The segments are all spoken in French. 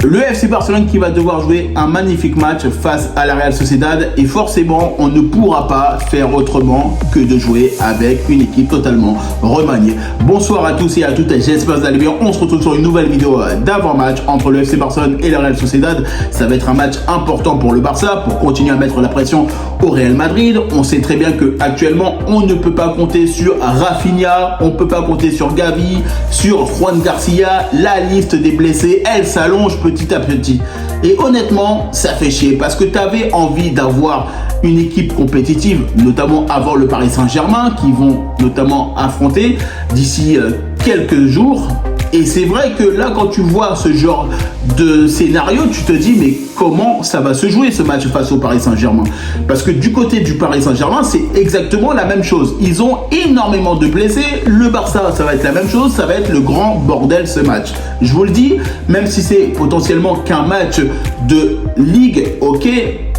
Le FC Barcelone qui va devoir jouer un magnifique match face à la Real Sociedad et forcément on ne pourra pas faire autrement que de jouer avec une équipe totalement remaniée. Bonsoir à tous et à toutes, j'espère que vous allez bien. On se retrouve sur une nouvelle vidéo d'avant-match entre le FC Barcelone et la Real Sociedad. Ça va être un match important pour le Barça pour continuer à mettre la pression au Real Madrid. On sait très bien que actuellement on ne peut pas compter sur Rafinha, on ne peut pas compter sur Gavi, sur Juan Garcia. La liste des blessés, elle s'allonge petit à petit. Et honnêtement, ça fait chier parce que tu avais envie d'avoir une équipe compétitive, notamment avant le Paris Saint-Germain, qui vont notamment affronter d'ici quelques jours. Et c'est vrai que là, quand tu vois ce genre de scénario, tu te dis, mais comment ça va se jouer ce match face au Paris Saint-Germain? Parce que du côté du Paris Saint-Germain, c'est exactement la même chose. Ils ont énormément de blessés. Le Barça, ça va être la même chose. Ça va être le grand bordel ce match. Je vous le dis, même si c'est potentiellement qu'un match de Ligue, ok.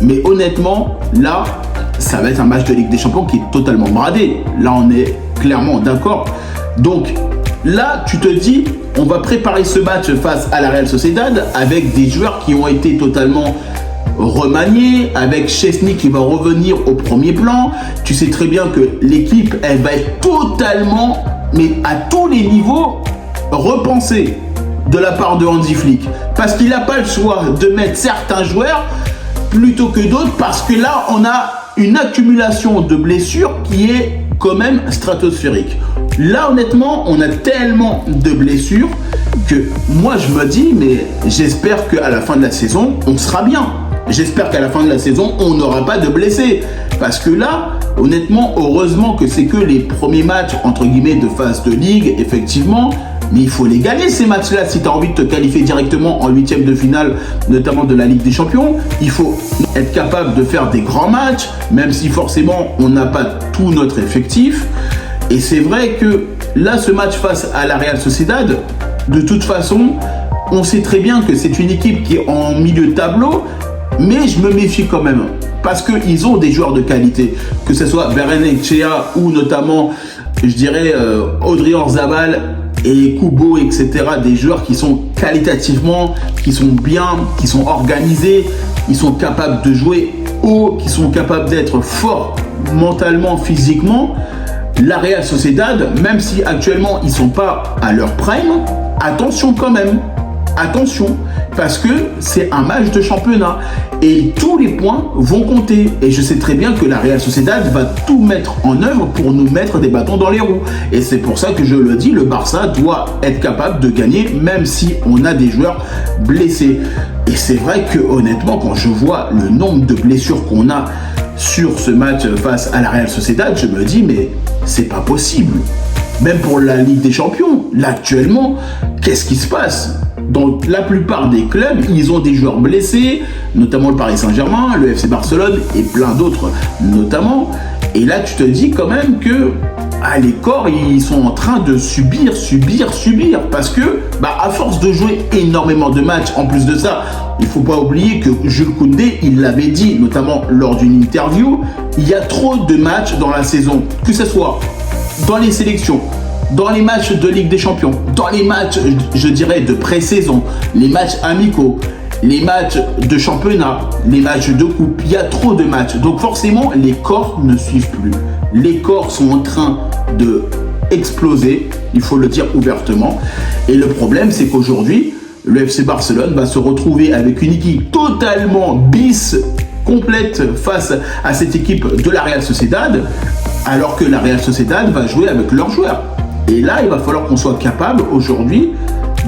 Mais honnêtement, là, ça va être un match de Ligue des Champions qui est totalement bradé. Là, on est clairement d'accord. Donc, là, tu te dis, on va préparer ce match face à la Real Sociedad avec des joueurs qui ont été totalement remaniés, avec Szczesny qui va revenir au premier plan. Tu sais très bien que l'équipe, elle va être totalement, mais à tous les niveaux, repensée de la part de Hansi Flick. Parce qu'il n'a pas le choix de mettre certains joueurs plutôt que d'autres, parce que là, on a une accumulation de blessures qui est quand même stratosphérique. Là, honnêtement, on a tellement de blessures que moi, je me dis, mais j'espère qu'à la fin de la saison, on sera bien. J'espère qu'à la fin de la saison, on n'aura pas de blessés. Parce que là, honnêtement, heureusement que c'est que les premiers matchs, entre guillemets, de phase de ligue, effectivement. Mais il faut les gagner ces matchs-là si tu as envie de te qualifier directement en huitième de finale, notamment de la Ligue des Champions. Il faut être capable de faire des grands matchs, même si forcément on n'a pas tout notre effectif. Et c'est vrai que là, ce match face à la Real Sociedad, de toute façon, on sait très bien que c'est une équipe qui est en milieu de tableau, mais je me méfie quand même. Parce qu'ils ont des joueurs de qualité, que ce soit Barrenechea ou notamment, je dirais, Audrey Orzabal et Kubo, etc. Des joueurs qui sont qualitativement, qui sont bien, qui sont organisés, qui sont capables de jouer haut, qui sont capables d'être forts mentalement, physiquement. La Real Sociedad, même si actuellement ils ne sont pas à leur prime, attention quand même. Attention, parce que c'est un match de championnat et tous les points vont compter. Et je sais très bien que la Real Sociedad va tout mettre en œuvre pour nous mettre des bâtons dans les roues. Et c'est pour ça que je le dis, le Barça doit être capable de gagner même si on a des joueurs blessés. Et c'est vrai que honnêtement, quand je vois le nombre de blessures qu'on a sur ce match face à la Real Sociedad, je me dis mais c'est pas possible. Même pour la Ligue des Champions, là actuellement, qu'est-ce qui se passe? Dans la plupart des clubs, ils ont des joueurs blessés, notamment le Paris Saint-Germain, le FC Barcelone et plein d'autres notamment. Et là, tu te dis quand même que les corps, ils sont en train de subir. Parce que, à force de jouer énormément de matchs, en plus de ça, il ne faut pas oublier que Jules Koundé, il l'avait dit, notamment lors d'une interview, il y a trop de matchs dans la saison, que ce soit dans les sélections, dans les matchs de Ligue des Champions, dans les matchs, je dirais, de pré-saison, les matchs amicaux, les matchs de championnat, les matchs de coupe, il y a trop de matchs. Donc forcément, les corps ne suivent plus. Les corps sont en train de exploser, il faut le dire ouvertement. Et le problème, c'est qu'aujourd'hui, le FC Barcelone va se retrouver avec une équipe totalement bis, complète face à cette équipe de la Real Sociedad, alors que la Real Sociedad va jouer avec leurs joueurs. Et là, il va falloir qu'on soit capable aujourd'hui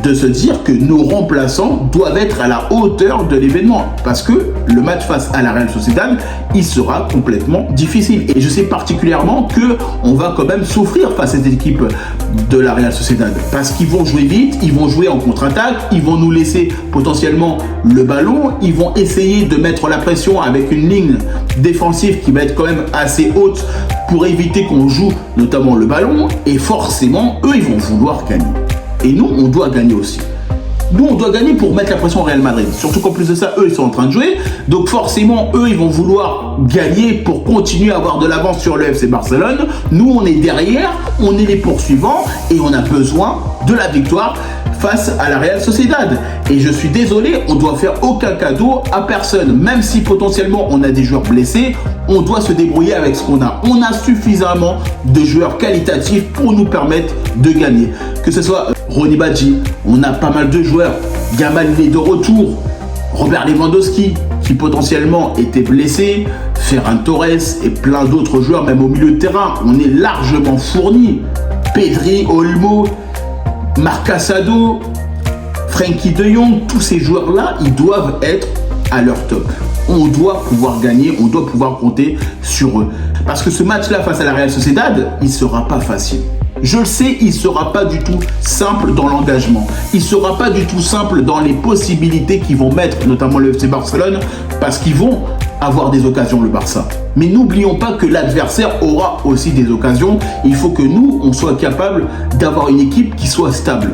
de se dire que nos remplaçants doivent être à la hauteur de l'événement. Parce que le match face à la Real Sociedad, il sera complètement difficile. Et je sais particulièrement qu'on va quand même souffrir face à cette équipe de la Real Sociedad. Parce qu'ils vont jouer vite, ils vont jouer en contre-attaque, ils vont nous laisser potentiellement le ballon, ils vont essayer de mettre la pression avec une ligne défensive qui va être quand même assez haute pour éviter qu'on joue notamment le ballon. Et forcément, eux, ils vont vouloir gagner. Et nous, on doit gagner aussi. Nous, on doit gagner pour mettre la pression au Real Madrid. Surtout qu'en plus de ça, eux, ils sont en train de jouer. Donc forcément, eux, ils vont vouloir gagner pour continuer à avoir de l'avance sur le FC Barcelone. Nous, on est derrière, on est les poursuivants et on a besoin de la victoire face à la Real Sociedad. Et je suis désolé, on doit faire aucun cadeau à personne. Même si potentiellement on a des joueurs blessés, on doit se débrouiller avec ce qu'on a. On a suffisamment de joueurs qualitatifs pour nous permettre de gagner. Que ce soit Ronny Badji, on a pas mal de joueurs. Yamal est de retour. Robert Lewandowski, qui potentiellement était blessé, Ferran Torres et plein d'autres joueurs, même au milieu de terrain, on est largement fourni. Pedri, Olmo, Marc Casado, Frenkie de Jong, tous ces joueurs-là, ils doivent être à leur top. On doit pouvoir gagner, on doit pouvoir compter sur eux. Parce que ce match-là face à la Real Sociedad, il ne sera pas facile. Je le sais, il ne sera pas du tout simple dans l'engagement. Il ne sera pas du tout simple dans les possibilités qu'ils vont mettre, notamment le FC Barcelone, parce qu'ils vont avoir des occasions, le Barça. Mais n'oublions pas que l'adversaire aura aussi des occasions. Il faut que nous, on soit capable d'avoir une équipe qui soit stable.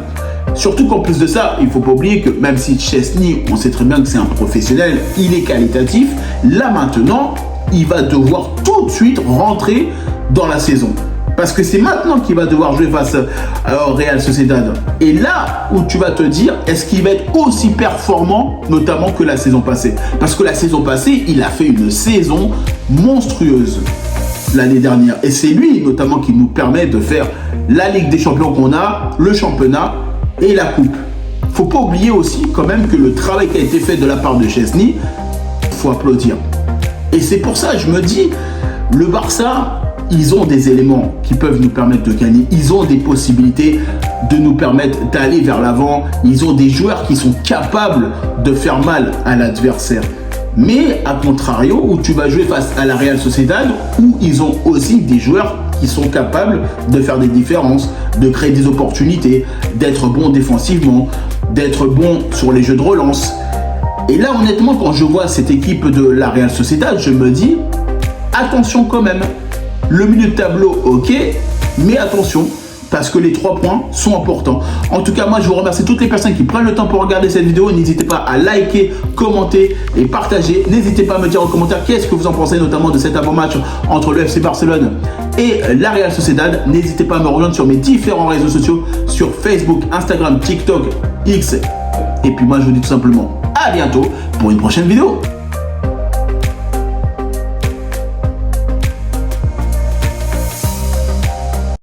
Surtout qu'en plus de ça, il ne faut pas oublier que même si Szczesny, on sait très bien que c'est un professionnel, il est qualitatif, là maintenant, il va devoir tout de suite rentrer dans la saison. Parce que c'est maintenant qu'il va devoir jouer face au Real Sociedad. Et là où tu vas te dire, est-ce qu'il va être aussi performant, notamment que la saison passée? Parce que la saison passée, il a fait une saison monstrueuse l'année dernière. Et c'est lui, notamment, qui nous permet de faire la Ligue des Champions qu'on a, le championnat et la Coupe. Faut pas oublier aussi quand même que le travail qui a été fait de la part de Szczesny, faut applaudir. Et c'est pour ça, je me dis, le Barça, ils ont des éléments qui peuvent nous permettre de gagner. Ils ont des possibilités de nous permettre d'aller vers l'avant. Ils ont des joueurs qui sont capables de faire mal à l'adversaire. Mais à contrario, où tu vas jouer face à la Real Sociedad, où ils ont aussi des joueurs qui sont capables de faire des différences, de créer des opportunités, d'être bons défensivement, d'être bons sur les jeux de relance. Et là, honnêtement, quand je vois cette équipe de la Real Sociedad, je me dis, attention quand même. Le milieu de tableau, ok, mais attention, parce que les 3 points sont importants. En tout cas, moi, je vous remercie toutes les personnes qui prennent le temps pour regarder cette vidéo. N'hésitez pas à liker, commenter et partager. N'hésitez pas à me dire en commentaire qu'est-ce que vous en pensez, notamment de cet avant-match entre le FC Barcelone et la Real Sociedad. N'hésitez pas à me rejoindre sur mes différents réseaux sociaux, sur Facebook, Instagram, TikTok, X. Et puis moi, je vous dis tout simplement à bientôt pour une prochaine vidéo.